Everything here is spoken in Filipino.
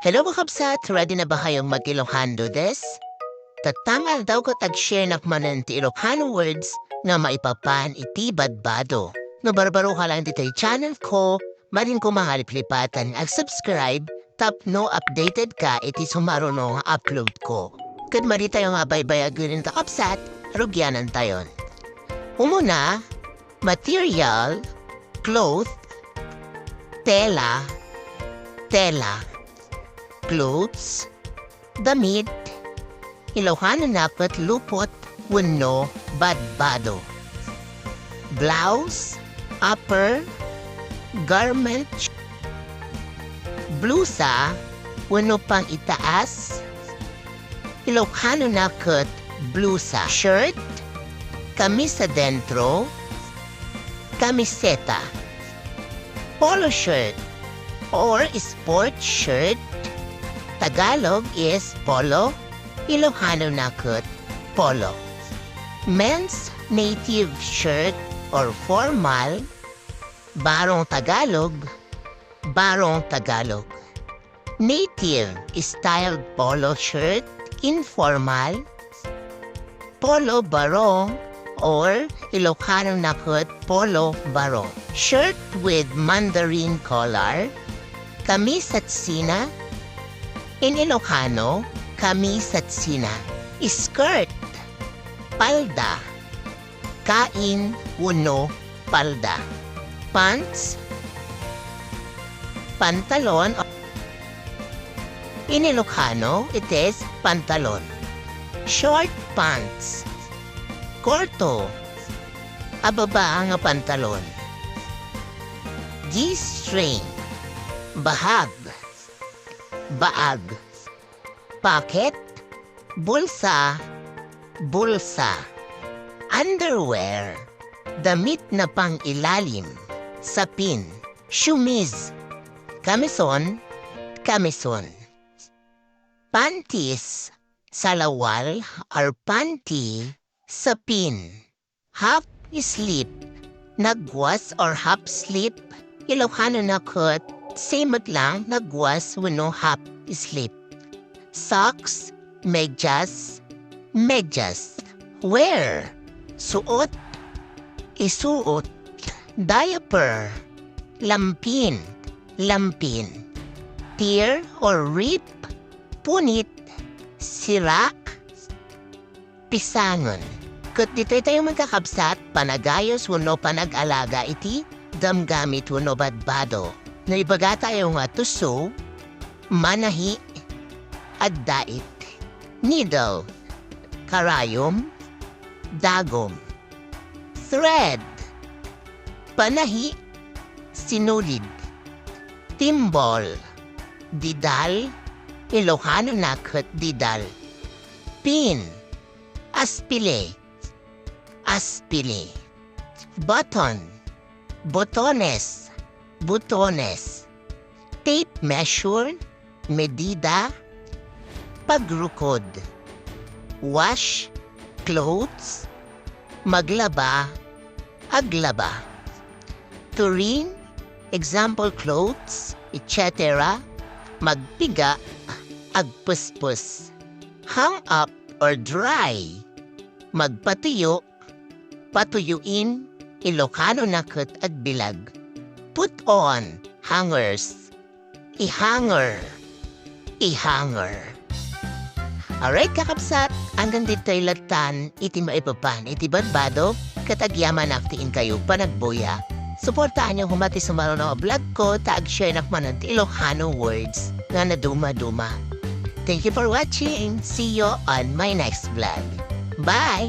Hello mga kabsat, ready na ba kayong mag-Ilocano des? Tatangal daw ko tag-share na manan ti Ilocano words na maipapan iti badbado. No barbaro ka lang dito channel ko, marin ko mahaliplipatan ag subscribe, tap no updated ka iti sumaruno nga upload ko. Kad mari tayo nga baybay agunin ta kabsat, rugyanan tayon. Umuna, material, cloth, tela, clothes, damit, Ilocano napat lupot, wenno, badbado. Blouse, upper, garment, blusa, wenno pang itaas, Ilocano nakat blusa. Shirt, camisa dentro, camiseta. Polo shirt or sport shirt, Tagalog is polo, Ilocano nakat polo. Men's native shirt or formal, barong Tagalog, Native styled polo shirt, informal, polo barong or Ilocano nakat polo barong. Shirt with mandarin collar, kamisatsina. In Ilocano, kamisatsina. Skirt, palda. Kain, wenno, palda. Pants, pantalon. In Ilocano, it is pantalon. Short pants, korto. Ababa nga pantalon. G-string, bahag. Baag, pocket, bulsa, underwear, damit na pang ilalim, sapin, shumis, kamison, panties, salawal or panty, sapin, half sleep, nagwas or half sleep, Ilocano nakat same lang, nagwas wenno half sleep. Socks, medyas. Wear, suot, isuot. Diaper, lampin. Tear or rip, punit, sirak, pisangon. Kat dito'y tayo magkakabsat, panagayos wenno panag-alaga iti, damgamit wenno badbado. Naibaga tayo nga tuso, manahi, at dait, needle, karayom, dagom, thread, panahi, sinulid, timbol, didal, Ilocano nakat didal, pin, aspile, button, botones, tape measure, medida, pagrukod, wash, clothes, maglaba, aglaba, turin, example clothes, etc., magpiga, agpuspus, hang up or dry, magpatuyo, patuyuin, Ilocano nakat agbilag. Put on, hangers, ihanger. Alright kakabsat, hanggang dito'y latan, iti maipapan, iti badbado, katagyaman aktiin kayo panagbuya. Suportaan niyo humati sumaro na vlog ko, taag-share na manan Ilocano words nga naduma-duma. Thank you for watching. See you on my next vlog. Bye!